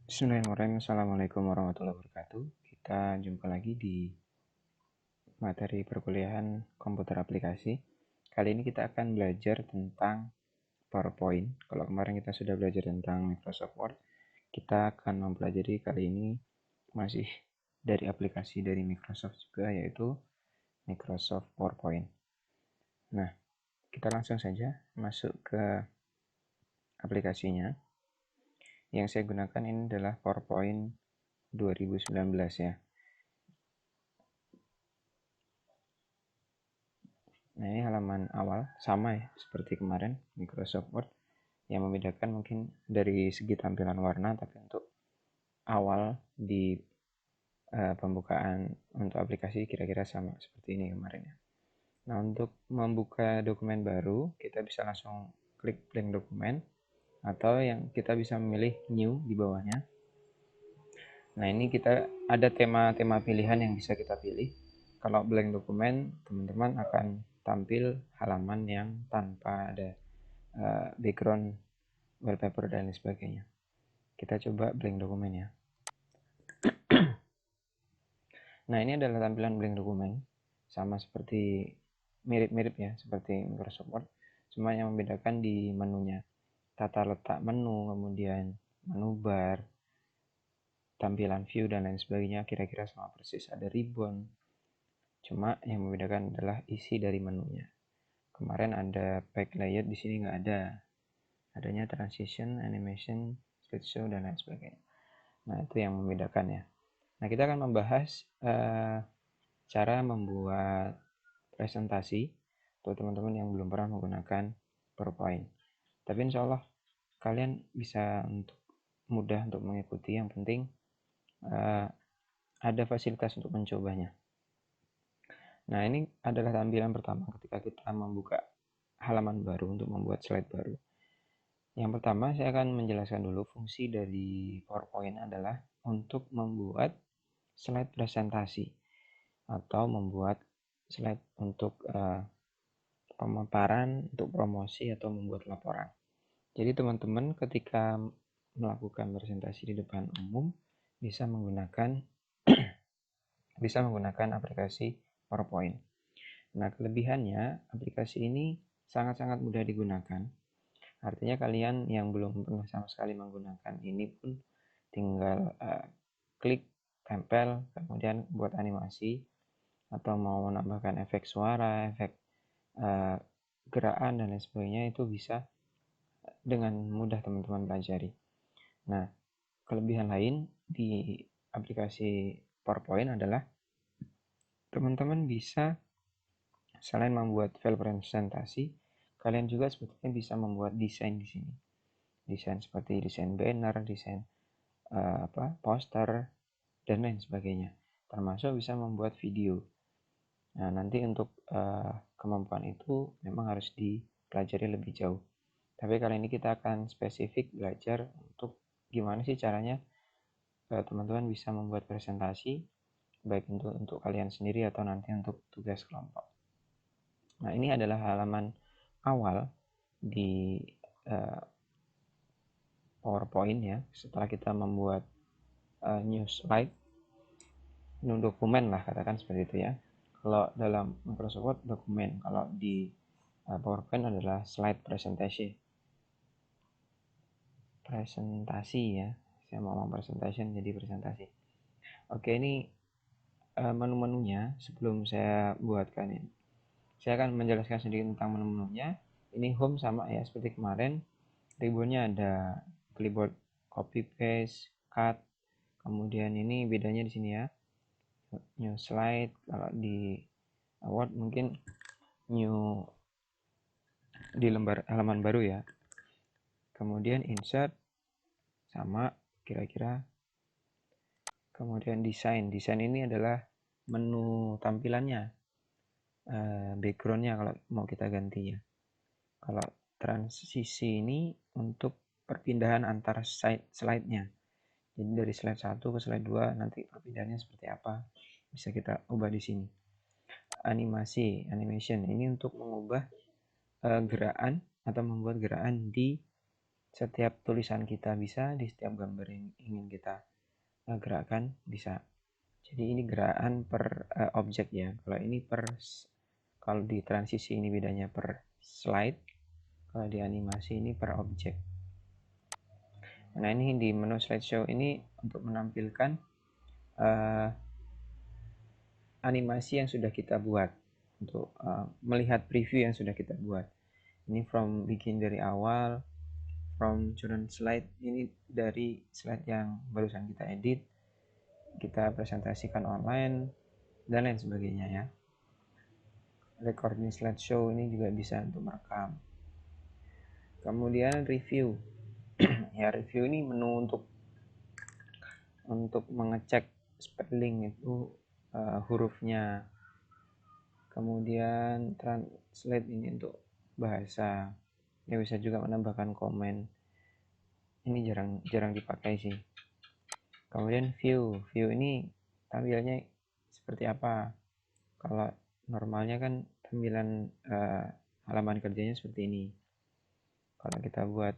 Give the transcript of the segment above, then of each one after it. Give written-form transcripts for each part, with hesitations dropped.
Bismillahirrahmanirrahim. Assalamualaikum warahmatullahi wabarakatuh. Kita jumpa lagi di materi perkuliahan komputer aplikasi. Kali ini kita akan belajar tentang PowerPoint. Kalau kemarin kita sudah belajar tentang Microsoft Word, kita akan mempelajari kali ini masih dari aplikasi dari Microsoft juga, yaitu Microsoft PowerPoint. Nah, kita langsung saja masuk ke aplikasinya. Yang saya gunakan ini adalah PowerPoint 2019 ya. Nah, ini halaman awal, sama ya seperti kemarin Microsoft Word. Yang membedakan mungkin dari segi tampilan warna, tapi untuk awal di pembukaan untuk aplikasi kira-kira sama seperti ini kemarin ya. Nah, untuk membuka dokumen baru, kita bisa langsung klik blank dokumen, atau yang kita bisa memilih new di bawahnya. Nah, ini kita ada tema-tema pilihan yang bisa kita pilih. Kalau blank dokumen, teman-teman akan tampil halaman yang tanpa ada background, wallpaper, dan lain sebagainya. Kita coba blank dokumen ya. Nah, ini adalah tampilan blank dokumen. Sama seperti, mirip-mirip ya, seperti Microsoft Word. Cuma yang membedakan di menunya. Tata letak menu, kemudian menu bar, tampilan view, dan lain sebagainya kira-kira sama persis. Ada ribbon. Cuma yang membedakan adalah isi dari menunya. Kemarin ada back layout, di sini nggak ada. Adanya transition, animation, slideshow, dan lain sebagainya. Nah, itu yang membedakan ya. Nah, kita akan membahas cara membuat presentasi untuk teman-teman yang belum pernah menggunakan PowerPoint. Tapi insya Allah kalian bisa mudah untuk mengikuti. Yang penting ada fasilitas untuk mencobanya. Nah, ini adalah tampilan pertama ketika kita membuka halaman baru untuk membuat slide baru. Yang pertama, saya akan menjelaskan dulu fungsi dari PowerPoint adalah untuk membuat slide presentasi atau membuat slide untuk pemaparan, untuk promosi, atau membuat laporan. Jadi teman-teman ketika melakukan presentasi di depan umum bisa menggunakan aplikasi PowerPoint. Nah, kelebihannya aplikasi ini sangat-sangat mudah digunakan. Artinya kalian yang belum pernah sama sekali menggunakan ini pun tinggal klik, tempel, kemudian buat animasi, atau mau menambahkan efek suara, efek gerakan, dan lain sebagainya, itu bisa dengan mudah teman-teman pelajari. Nah, kelebihan lain di aplikasi PowerPoint adalah teman-teman bisa selain membuat file presentasi, kalian juga sebetulnya bisa membuat desain di sini. Desain seperti desain banner, desain poster, dan lain sebagainya. Termasuk bisa membuat video. Nah, nanti untuk kemampuan itu memang harus dipelajari lebih jauh. Tapi kali ini kita akan spesifik belajar untuk gimana sih caranya teman-teman bisa membuat presentasi, baik untuk kalian sendiri atau nanti untuk tugas kelompok. Nah, ini adalah halaman awal di PowerPoint ya. Setelah kita membuat new slide, new dokumen lah katakan seperti itu ya. Kalau dalam Microsoft Word dokumen, kalau di PowerPoint adalah slide presentation. Presentasi ya. Saya mau ngomong presentation jadi presentasi. Oke, ini menu-menunya sebelum saya buatkan ini. Saya akan menjelaskan sedikit tentang menu-menunya. Ini home sama ya seperti kemarin. Ribbonnya ada clipboard, copy paste, cut. Kemudian ini bedanya di sini ya. New slide, kalau di Word mungkin new di lembar halaman baru ya. Kemudian insert sama kira-kira. Kemudian desain ini adalah menu tampilannya, backgroundnya kalau mau kita ganti ya. Kalau transisi ini untuk perpindahan antara slide-nya. Jadi dari slide 1 ke slide 2 nanti perpindahannya seperti apa bisa kita ubah di sini. Animation ini untuk mengubah gerakan atau membuat gerakan di setiap tulisan kita bisa, di setiap gambar yang ingin kita gerakkan bisa. Jadi ini gerakan per objek ya. Kalau di transisi ini bedanya per slide, kalau di animasi ini per objek. Nah, ini di menu slideshow ini untuk menampilkan animasi yang sudah kita buat, untuk melihat preview yang sudah kita buat. Ini from begin dari awal, from current slide, ini dari slide yang barusan kita edit, kita presentasikan online, dan lain sebagainya ya. Recording slideshow ini juga bisa untuk merekam. Kemudian review. Ya, review ini menu untuk mengecek spelling itu hurufnya. Kemudian translate ini untuk bahasa. Ya, bisa juga menambahkan komen. Ini jarang dipakai sih. Kemudian view ini tampilannya seperti apa? Kalau normalnya kan tampilan halaman kerjanya seperti ini. Kalau kita buat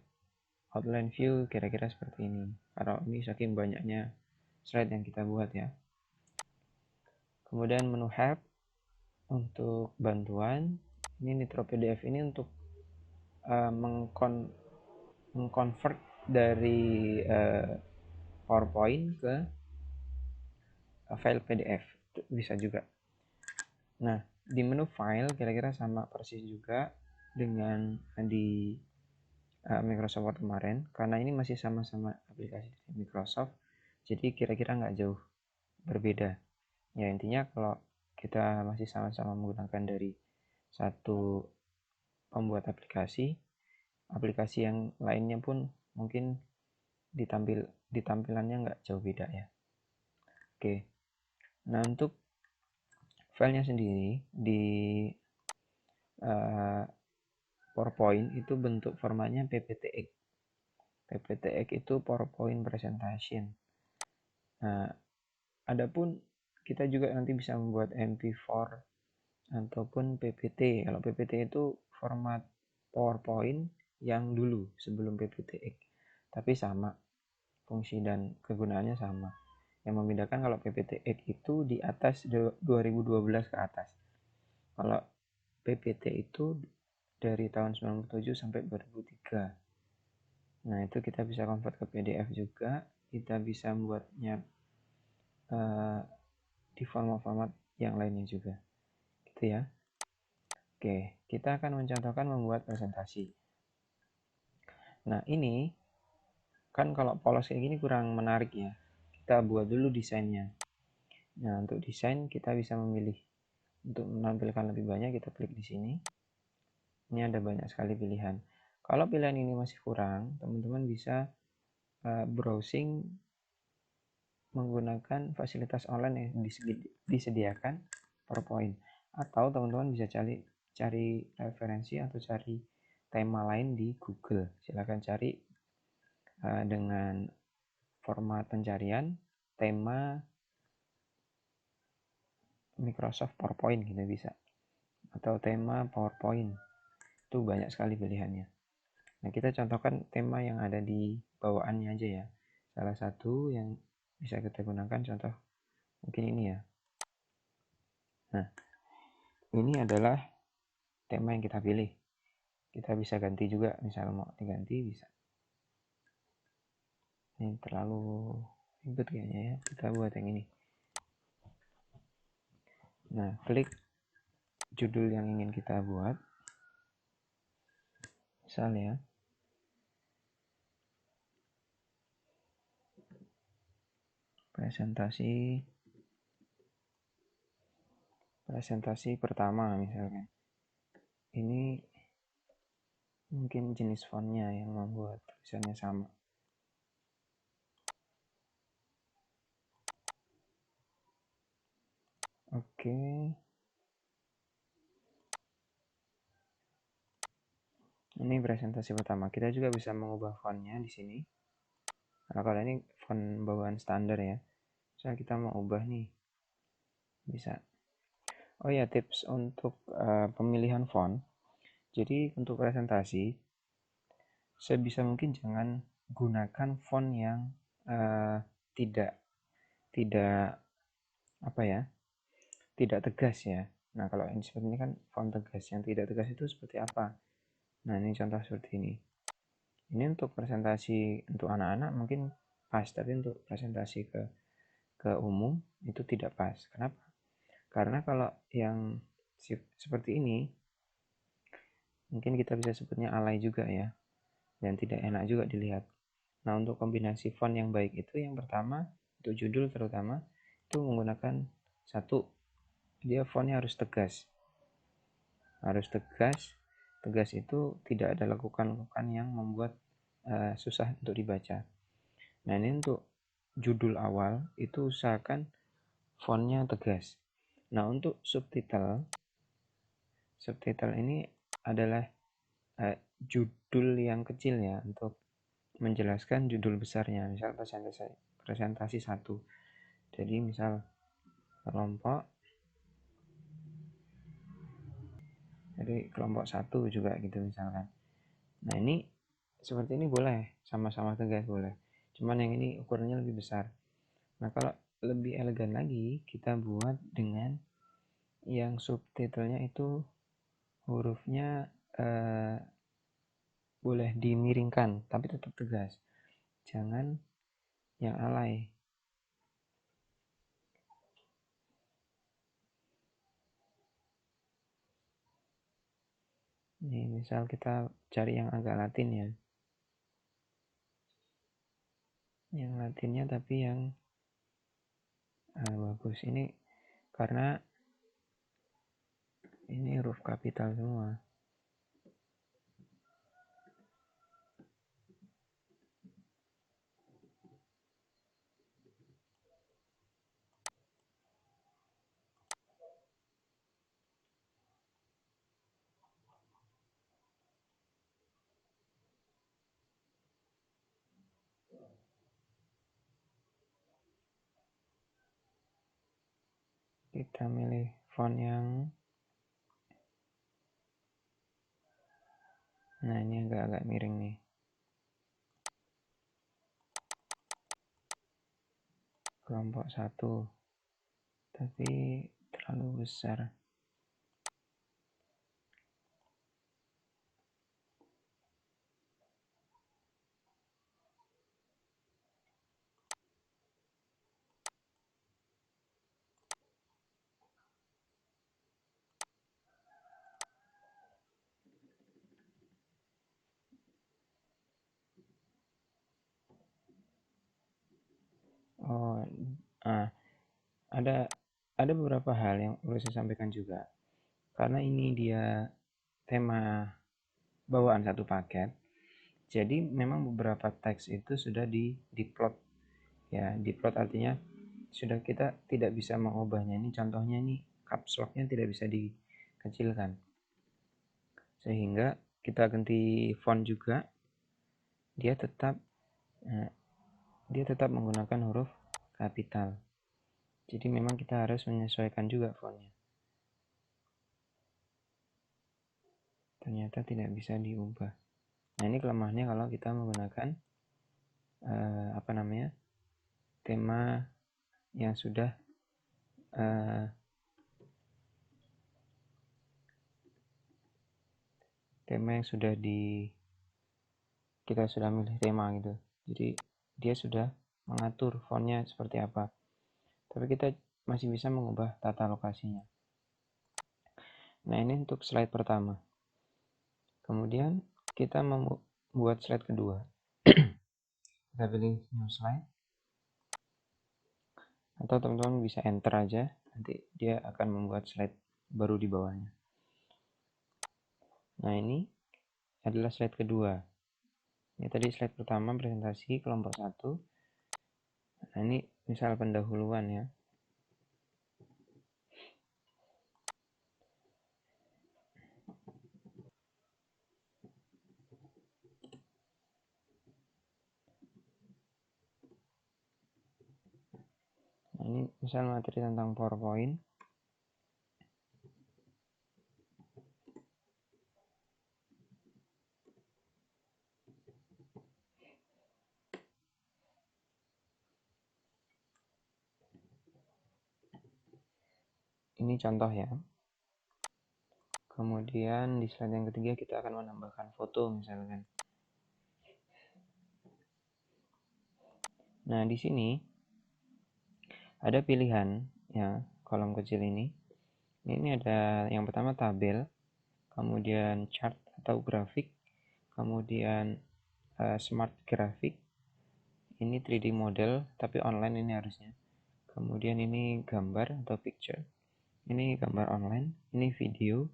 outline view kira-kira seperti ini. Kalau ini saking banyaknya slide yang kita buat ya. Kemudian menu help untuk bantuan. Ini Nitro PDF ini untuk mengconvert dari PowerPoint ke file PDF. Bisa juga. Nah, di menu file kira-kira sama persis juga dengan di Microsoft Word kemarin, karena ini masih sama-sama aplikasi Microsoft, jadi kira-kira nggak jauh berbeda. Ya, intinya kalau kita masih sama-sama menggunakan dari satu pembuat aplikasi yang lainnya pun mungkin ditampilannya nggak jauh beda ya. Oke, nah untuk filenya sendiri di PowerPoint itu bentuk formatnya PPTX. PPTX itu PowerPoint Presentation. Nah, adapun kita juga nanti bisa membuat MP4 ataupun PPT. Kalau PPT itu format PowerPoint yang dulu sebelum PPTX. Tapi sama, fungsi dan kegunaannya sama. Yang membedakan kalau PPTX itu di atas 2012 ke atas. Kalau PPT itu dari tahun 97 sampai 2003. Nah, itu kita bisa convert ke PDF juga. Kita bisa membuatnya di format-format yang lainnya juga. Gitu ya. Oke, kita akan mencontohkan membuat presentasi. Nah, ini kan kalau polos kayak gini kurang menarik ya. Kita buat dulu desainnya. Nah, untuk desain kita bisa memilih untuk menampilkan lebih banyak, kita klik di sini. Ini ada banyak sekali pilihan. Kalau pilihan ini masih kurang, teman-teman bisa browsing menggunakan fasilitas online yang disediakan PowerPoint, atau teman-teman bisa cari referensi atau cari tema lain di Google. Silahkan cari dengan format pencarian tema Microsoft PowerPoint gitu bisa, atau tema PowerPoint. Itu banyak sekali pilihannya. Nah, kita contohkan tema yang ada di bawaannya aja ya. Salah satu yang bisa kita gunakan contoh mungkin ini ya. Nah, ini adalah tema yang kita pilih. Kita bisa ganti juga, misalnya mau diganti bisa. Ini terlalu ribet kayaknya ya, kita buat yang ini. Nah, klik judul yang ingin kita buat. Misalnya presentasi pertama misalnya. Ini mungkin jenis fontnya yang membuat tulisannya sama. Oke. Ini presentasi pertama. Kita juga bisa mengubah fontnya di sini. Nah, kalau ini font bawaan standar ya. Misalnya kita mau ubah nih, bisa. Oh ya, tips untuk pemilihan font. Jadi untuk presentasi, sebisa mungkin jangan gunakan font yang tidak apa ya, tidak tegas ya. Nah, kalau ini seperti ini kan font tegas. Yang tidak tegas itu seperti apa? Nah, ini contoh seperti ini. Ini untuk presentasi untuk anak-anak mungkin pas, tapi untuk presentasi ke umum itu tidak pas. Kenapa? Karena kalau yang seperti ini mungkin kita bisa sebutnya alay juga ya, dan tidak enak juga dilihat. Nah, untuk kombinasi font yang baik itu yang pertama, untuk judul terutama, itu menggunakan satu, dia fontnya harus tegas. Harus tegas. Tegas itu tidak ada lekukan-lekukan yang membuat susah untuk dibaca. Nah, ini untuk judul awal itu usahakan fontnya tegas. Nah, untuk subtitle ini adalah judul yang kecil ya, untuk menjelaskan judul besarnya. Misal presentasi 1. Jadi misal kelompok, jadi kelompok 1 juga gitu misalkan. Nah, ini seperti ini boleh, sama-sama tegas boleh. Cuman yang ini ukurannya lebih besar. Nah, kalau lebih elegan lagi, kita buat dengan yang subtitlenya itu hurufnya boleh dimiringkan, tapi tetap tegas. Jangan yang alay. Ini misal kita cari yang agak Latin ya. Yang Latinnya tapi yang bagus. Ini karena ini huruf kapital semua. Kita milih font yang, nah ini agak-agak miring nih. Kelompok 1. Tapi terlalu besar. Oh, ada beberapa hal yang perlu saya sampaikan juga. Karena ini dia tema bawaan satu paket, jadi memang beberapa teks itu sudah diplot ya. Diplot artinya sudah kita tidak bisa mengubahnya. Ini contohnya nih, caps lock-nya tidak bisa dikecilkan, sehingga kita ganti font juga, dia tetap menggunakan huruf kapital. Jadi memang kita harus menyesuaikan juga fontnya. Ternyata tidak bisa diubah. Nah, ini kelemahannya kalau kita menggunakan tema yang sudah kita sudah milih tema gitu. Jadi dia sudah mengatur fontnya seperti apa. Tapi kita masih bisa mengubah tata lokasinya. Nah, ini untuk slide pertama. Kemudian kita membuat slide kedua. Kita pilih new slide. Atau teman-teman bisa enter aja, nanti dia akan membuat slide baru di bawahnya. Nah, ini adalah slide kedua. Ini tadi slide pertama presentasi kelompok 1. Nah, ini misal pendahuluan ya. Nah, ini misal materi tentang PowerPoint. Ini contoh ya. Kemudian di slide yang ketiga kita akan menambahkan foto misalkan. Nah, di sini ada pilihan ya, kolom kecil ini. Ini ada yang pertama tabel, kemudian chart atau grafik, kemudian smart grafik. Ini 3D model tapi online ini harusnya. Kemudian ini gambar atau picture. Ini gambar online, ini video,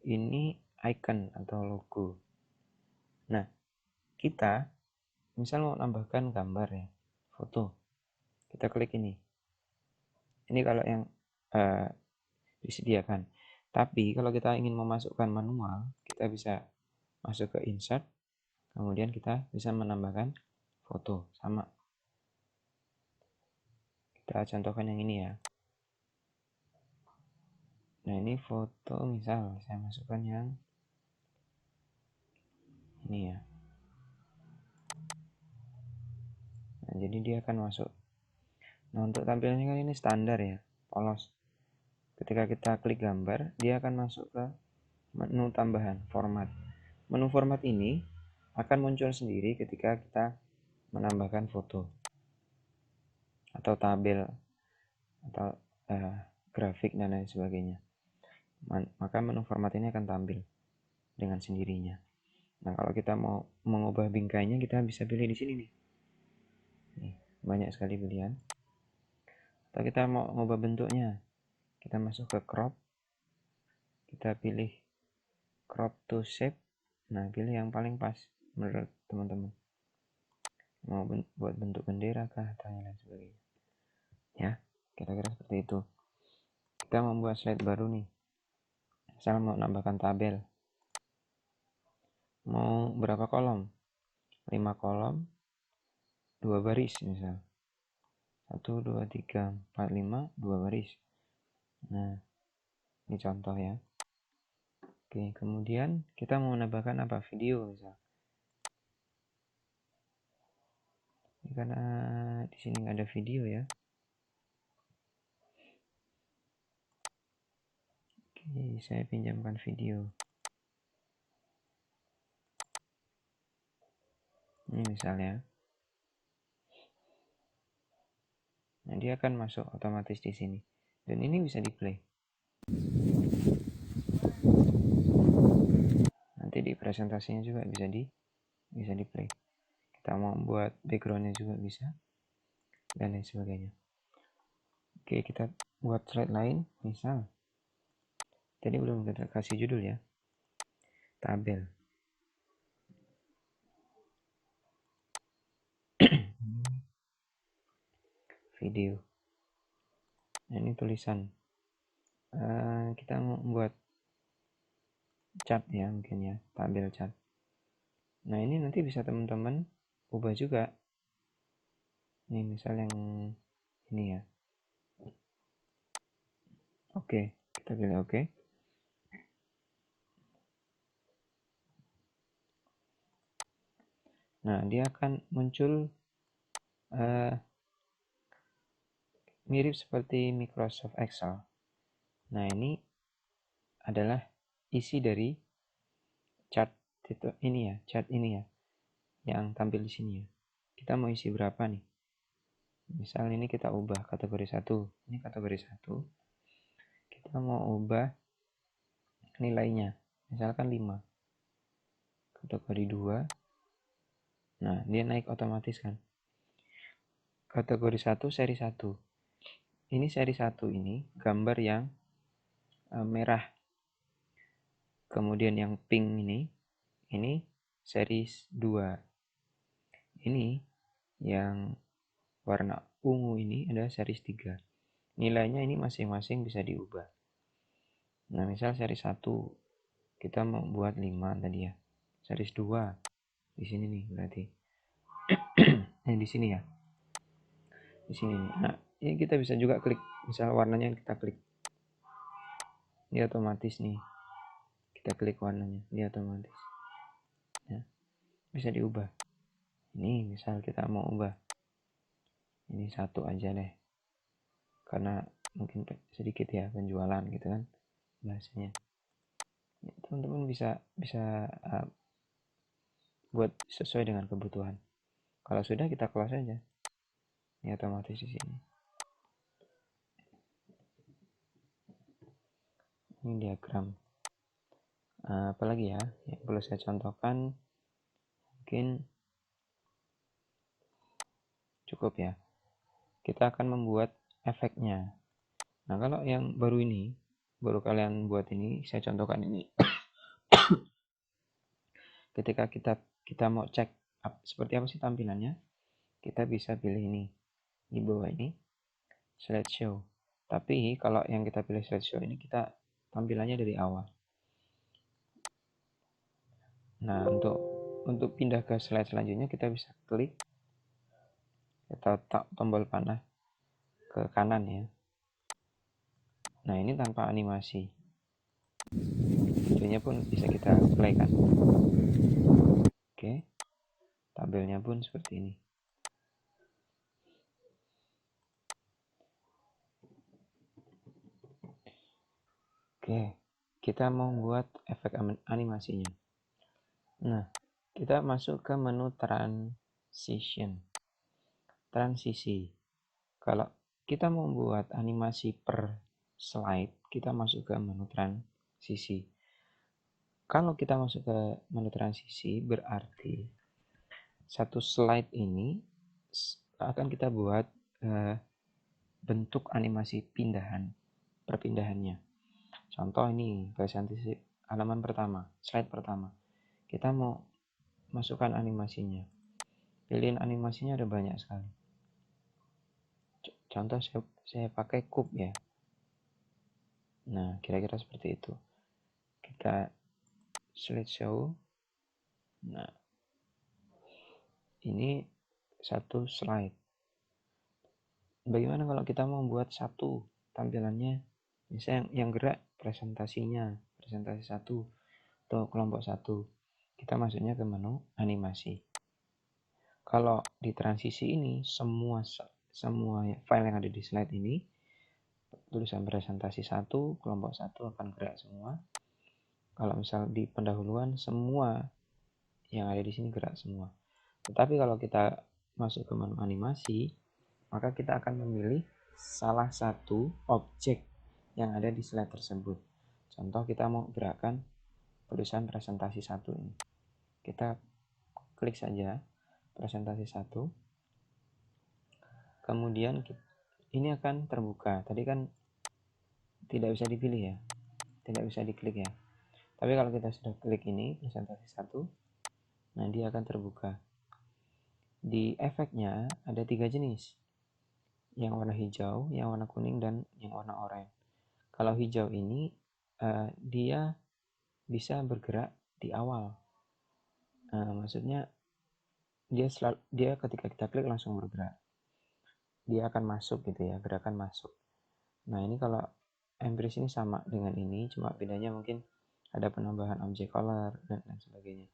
ini icon atau logo. Nah, kita misal mau tambahkan gambar ya, foto. Kita klik ini. Ini kalau yang disediakan. Tapi kalau kita ingin memasukkan manual, kita bisa masuk ke insert, kemudian kita bisa menambahkan foto sama. Kita contohkan yang ini ya. Nah, ini foto misal saya masukkan yang ini ya. Nah, jadi dia akan masuk. Nah, untuk tampilannya kan ini standar ya, polos. Ketika kita klik gambar, dia akan masuk ke menu tambahan, format. Menu format ini akan muncul sendiri ketika kita menambahkan foto atau tabel atau grafik dan lain sebagainya. Maka menu format ini akan tampil dengan sendirinya. Nah, kalau kita mau mengubah bingkainya, kita bisa pilih di sini nih. Nih, banyak sekali pilihan. Atau kita mau mengubah bentuknya, kita masuk ke crop, kita pilih crop to shape. Nah, pilih yang paling pas menurut teman-teman. Mau buat bentuk bendera kah atau yang lain sebagainya. Ya, kira-kira seperti itu. Kita membuat slide baru nih. Misal mau nambahkan tabel. Mau berapa kolom? 5 kolom, 2 baris misal. 1, 2, 3, 4, 5, 2 baris. Nah, ini contoh ya. Oke, kemudian kita mau menambahkan apa? Video misal. Ini karena di sini nggak ada video ya. Oke, saya pinjamkan video. Ini misalnya. Nah, dia akan masuk otomatis di sini. Dan ini bisa di play. Nanti di presentasinya juga bisa di play. Kita mau buat backgroundnya juga bisa. Dan lain sebagainya. Oke, kita buat slide lain. Misal. Tadi belum kita kasih judul ya. Tabel. Video. Nah, ini tulisan. Kita mau buat chart ya mungkin ya, tabel chart. Nah, ini nanti bisa teman-teman ubah juga. Ini misal yang ini ya. Oke, kita pilih oke. Nah, dia akan muncul mirip seperti Microsoft Excel. Nah, ini adalah isi dari chart ini ya, chart ini ya, yang tampil di sini ya. Kita mau isi berapa nih? Misal ini kita ubah kategori 1. Ini kategori 1. Kita mau ubah nilainya. Misalkan 5. Kategori 2. Nah, dia naik otomatis kan. Kategori 1 seri 1. Ini seri 1 ini gambar yang merah. Kemudian yang pink ini seri 2. Ini yang warna ungu ini adalah seri 3. Nilainya ini masing-masing bisa diubah. Nah, misal seri 1 kita mau buat 5 tadi ya. Seri 2 di sini nih berarti. Di sini ya. Di sini nih. Nah, ini kita bisa juga klik, misal warnanya kita klik. Dia otomatis nih. Kita klik warnanya, dia otomatis. Ya. Bisa diubah. Ini misal kita mau ubah. Ini 1 aja deh. Karena mungkin sedikit ya penjualan gitu kan bahasanya. Ya, teman-teman bisa buat sesuai dengan kebutuhan. Kalau sudah, kita close aja. Ini otomatis di sini. Ini diagram. Apalagi ya yang perlu saya contohkan, mungkin cukup ya. Kita akan membuat efeknya. Nah, kalau yang baru kalian buat ini, saya contohkan ini. Ketika kita mau cek seperti apa sih tampilannya, kita bisa pilih ini di bawah ini, slideshow. Tapi kalau yang kita pilih slideshow ini, kita tampilannya dari awal. Nah, untuk pindah ke slide selanjutnya, kita bisa klik, kita tombol panah ke kanan ya. Nah, ini tanpa animasi. Videonya pun bisa kita play kan. Oke. Tabelnya pun seperti ini. Oke. Kita mau buat efek animasinya. Nah, kita masuk ke menu transisi. Kalau kita mau buat animasi per slide, kita masuk ke menu transisi. Kalau kita masuk ke menu transisi, berarti satu slide ini akan kita buat bentuk animasi perpindahannya. Contoh ini, presentasi halaman pertama, slide pertama. Kita mau masukkan animasinya. Pilihan animasinya ada banyak sekali. Contoh saya pakai cube ya. Nah, kira-kira seperti itu. Kita slideshow. Nah, ini satu slide. Bagaimana kalau kita mau buat satu tampilannya, misalnya yang gerak presentasi 1 atau kelompok 1, kita masuknya ke menu animasi. Kalau di transisi ini, semua file yang ada di slide ini, tulisan presentasi 1, kelompok 1 akan gerak semua. Kalau misal di pendahuluan, semua yang ada di sini gerak semua. Tetapi kalau kita masuk ke menu animasi, maka kita akan memilih salah satu objek yang ada di slide tersebut. Contoh, kita mau gerakan tulisan presentasi 1 ini. Kita klik saja presentasi 1. Kemudian ini akan terbuka. Tadi kan tidak bisa dipilih ya. Tidak bisa diklik ya. Tapi kalau kita sudah klik ini presentasi 1, nah dia akan terbuka. Di efeknya ada 3 jenis. Yang warna hijau, yang warna kuning, dan yang warna oranye. Kalau hijau ini dia bisa bergerak di awal. Maksudnya dia ketika kita klik langsung bergerak. Dia akan masuk gitu ya, gerakan masuk. Nah, ini kalau embrace ini sama dengan ini, cuma bedanya mungkin ada penambahan object color dan sebagainya.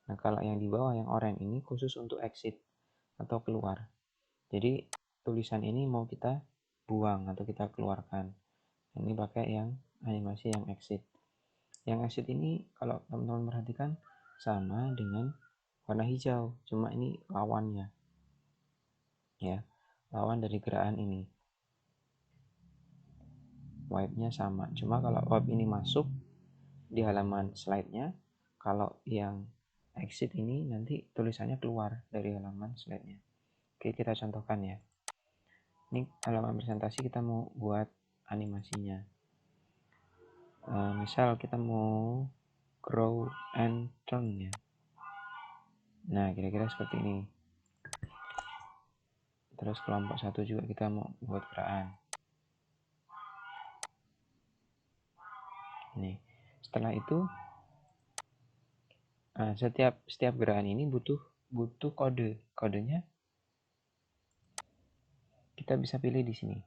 Nah, kalau yang di bawah yang oranye ini khusus untuk exit atau keluar. Jadi tulisan ini mau kita buang atau kita keluarkan. Ini pakai yang animasi yang exit. Yang exit ini kalau teman-teman perhatikan sama dengan warna hijau, cuma ini lawannya. Ya, lawan dari gerakan ini. Wipe-nya sama. Cuma kalau wipe ini masuk di halaman slide-nya, kalau yang exit ini nanti tulisannya keluar dari halaman slide-nya. Oke, kita contohkan ya. Ini halaman presentasi, kita mau buat animasinya. Misal kita mau grow and turn ya. Nah, kira-kira seperti ini. Terus kelompok 1 juga kita mau buat gerakan. Nih, setelah itu setiap gerakan ini butuh kode. Kodenya kita bisa pilih di sini.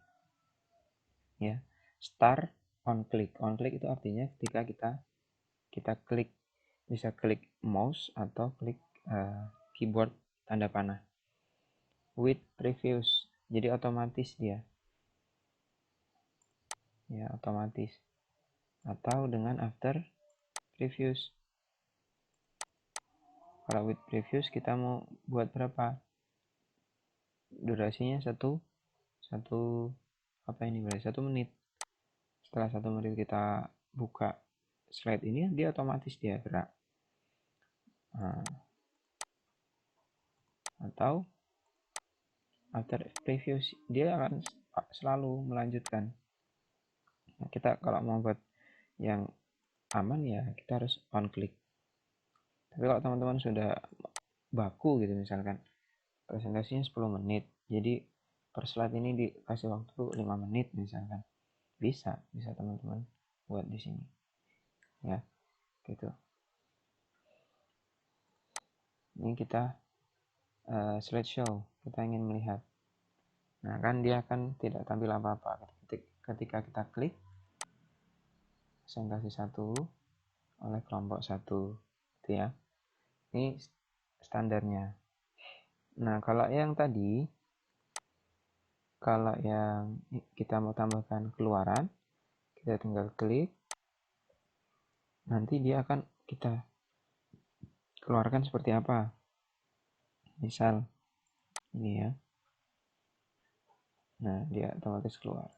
Ya. Start on click. On click itu artinya ketika kita klik, bisa klik mouse atau klik keyboard tanda panah. With previous, jadi otomatis dia. ya otomatis, atau dengan after previews. Kalau with previews kita mau buat berapa, durasinya satu apa ini berarti 1 menit. Setelah 1 menit kita buka slide ini, dia otomatis dia gerak. Nah, atau after previews dia akan selalu melanjutkan. Nah, kita kalau mau buat yang aman ya kita harus on click. Tapi kalau teman-teman sudah baku gitu, misalkan presentasinya 10 menit, jadi per slide ini dikasih waktu 5 menit misalkan, bisa teman-teman buat di sini ya, gitu. Ini kita slideshow, kita ingin melihat. Nah kan dia akan tidak tampil apa-apa ketika kita klik presentasi 1 oleh kelompok 1 gitu ya. Ini standarnya. Nah kalau yang tadi, kalau yang kita mau tambahkan keluaran, kita tinggal klik, nanti dia akan kita keluarkan seperti apa. Misal ini ya. Nah dia otomatis keluar.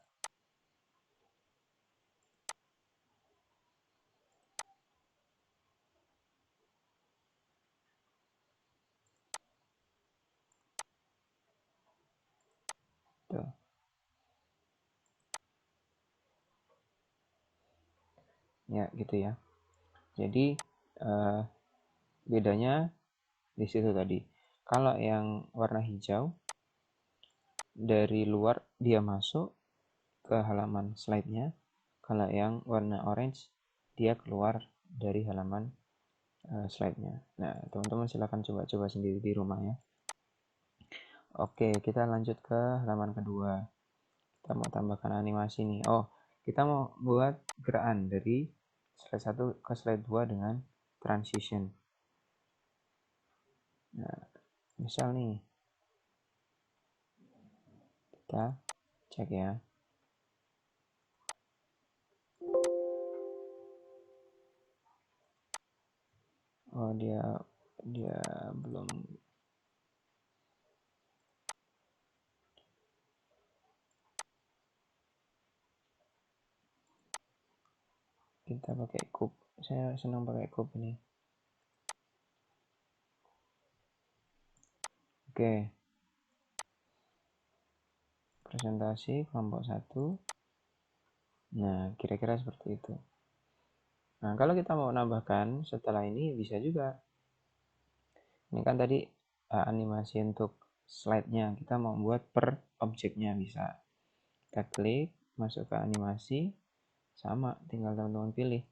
Tuh. Ya gitu ya. Jadi bedanya di situ tadi. Kalau yang warna hijau, dari luar dia masuk ke halaman slide-nya. Kalau yang warna orange, dia keluar dari halaman slide-nya. Nah, teman-teman silahkan coba-coba sendiri di rumah ya. Oke, kita lanjut ke halaman kedua. Kita mau tambahkan animasi nih. Oh, kita mau buat gerakan dari slide 1 ke slide 2 dengan transition. Nah, misal nih, kita cek ya. Oh, dia belum. Kita pakai cube. Saya senang pakai cube ini. Oke. Presentasi kelompok 1. Nah, kira-kira seperti itu. Nah, kalau kita mau nambahkan setelah ini bisa juga. Ini kan tadi animasi untuk slide-nya. Kita mau buat per objeknya bisa. Kita klik, masuk ke animasi, sama, tinggal teman-teman pilih.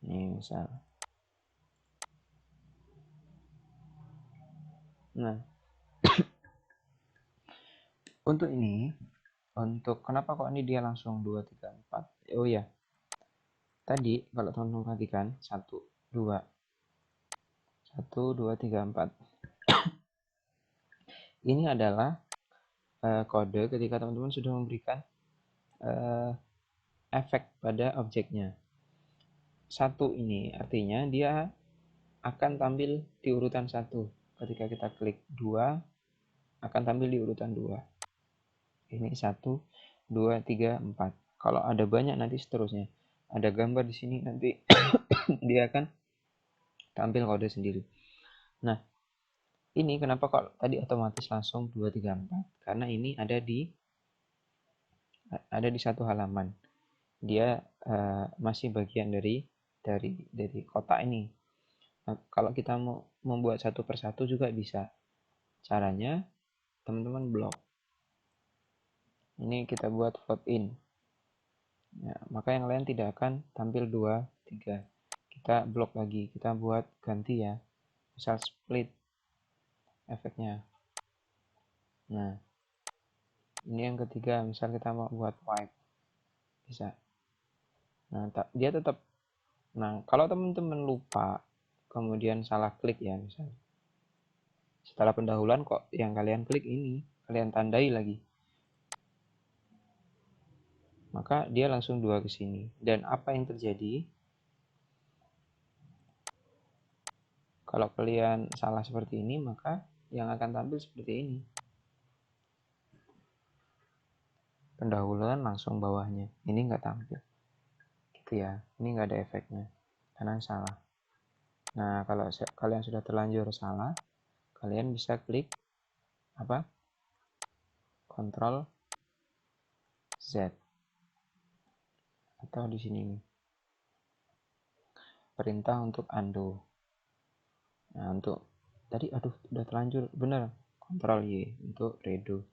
Ini misal. Nah, untuk ini, untuk kenapa kok ini dia langsung 2, 3, 4. Oh ya, tadi kalau teman-teman perhatikan 1, 2, 1, 2, 3, 4. Ini adalah kode ketika teman-teman sudah memberikan efek pada objeknya. 1 ini artinya dia akan tampil di urutan 1. Ketika kita klik 2, akan tampil di urutan 2. Ini 1, 2, 3, 4. Kalau ada banyak nanti seterusnya. Ada gambar di sini nanti dia akan tampil kode sendiri. Nah, ini kenapa kok tadi otomatis langsung 2, 3, 4? Karena ini ada di satu halaman. Dia masih bagian dari kotak ini. Nah, kalau kita mau membuat satu persatu juga bisa. Caranya teman-teman blok. Ini kita buat float in. Ya, maka yang lain tidak akan tampil 2, 3. Kita blok lagi, kita buat ganti ya. Misal split efeknya. Nah, ini yang ketiga, misal kita mau buat wipe. Bisa. Nah, dia tetap. Nah, kalau teman-teman lupa, kemudian salah klik ya misalnya. Setelah pendahuluan kok yang kalian klik ini, kalian tandai lagi, maka dia langsung 2 ke sini. Dan apa yang terjadi kalau kalian salah seperti ini, maka yang akan tampil seperti ini. Pendahuluan langsung bawahnya, ini nggak tampil gitu ya, ini nggak ada efeknya karena salah. Nah, kalau kalian sudah terlanjur salah, kalian bisa klik apa, Ctrl Z, atau di sini nih, perintah untuk undo. Nah, untuk tadi udah terlanjur, bener, Ctrl Y untuk redo.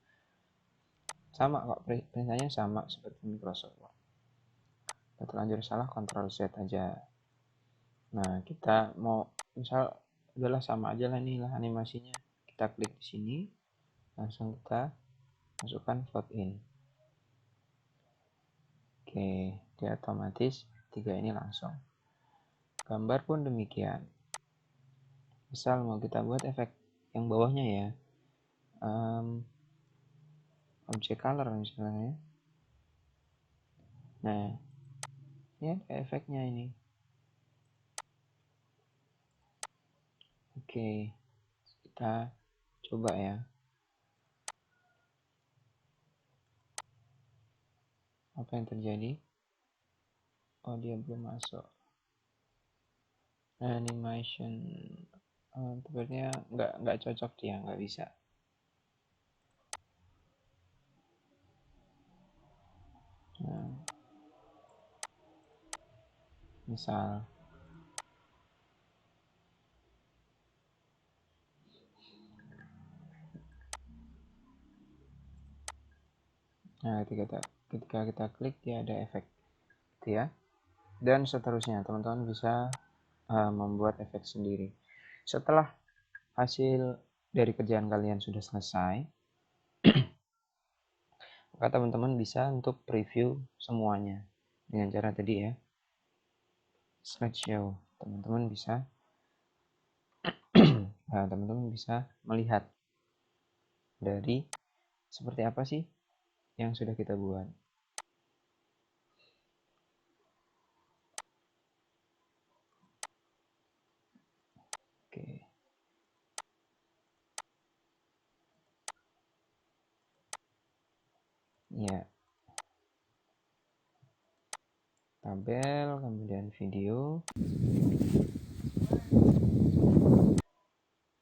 Sama kok, perintahnya sama seperti Microsoft Word. Udah terlanjur salah, Ctrl Z aja. Nah, kita mau misal udahlah sama aja lah nih lah animasinya. Kita klik di sini, langsung kita masukkan float in. Oke, dia otomatis 3 ini langsung. Gambar pun demikian. Misal mau kita buat efek yang bawahnya ya, object color misalnya. Nah, ini ada efeknya ini. Oke, kita coba ya. Apa yang terjadi? Oh, dia belum masuk. Animation, sebenarnya nggak cocok dia, nggak bisa. Nah, misal nah, ketika kita klik dia ada efek gitu ya, dan seterusnya. Teman-teman bisa membuat efek sendiri. Setelah hasil dari kerjaan kalian sudah selesai, maka teman-teman bisa untuk preview semuanya dengan cara tadi ya, slideshow. Teman-teman bisa teman-teman bisa melihat dari seperti apa sih yang sudah kita buat. Oke. Ya. Tabel, kemudian video.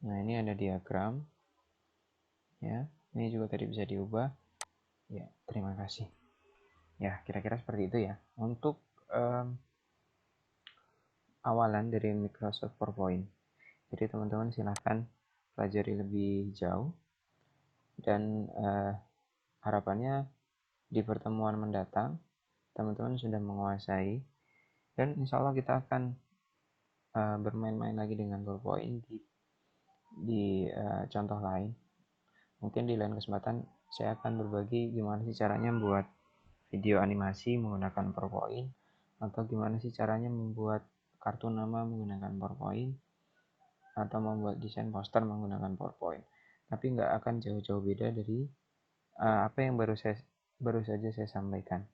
Nah, ini ada diagram. Ya, ini juga tadi bisa diubah. Ya, terima kasih. Ya, kira-kira seperti itu ya. Untuk awalan dari Microsoft PowerPoint. Jadi teman-teman silahkan pelajari lebih jauh. Dan harapannya di pertemuan mendatang, teman-teman sudah menguasai. Dan insya Allah kita akan bermain-main lagi dengan PowerPoint di contoh lain. Mungkin di lain kesempatan saya akan berbagi gimana sih caranya membuat video animasi menggunakan PowerPoint, atau gimana sih caranya membuat kartu nama menggunakan PowerPoint, atau membuat desain poster menggunakan PowerPoint. Tapi nggak akan jauh-jauh beda dari apa yang baru saja saya sampaikan.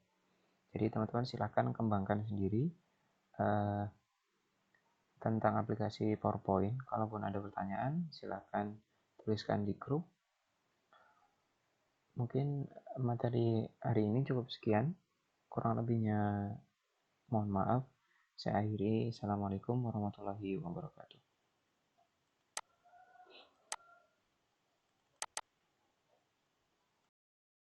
Jadi teman-teman silahkan kembangkan sendiri tentang aplikasi PowerPoint. Kalaupun ada pertanyaan, silahkan tuliskan di grup. Mungkin materi hari ini cukup sekian. Kurang lebihnya mohon maaf. Saya akhiri. Assalamualaikum warahmatullahi wabarakatuh.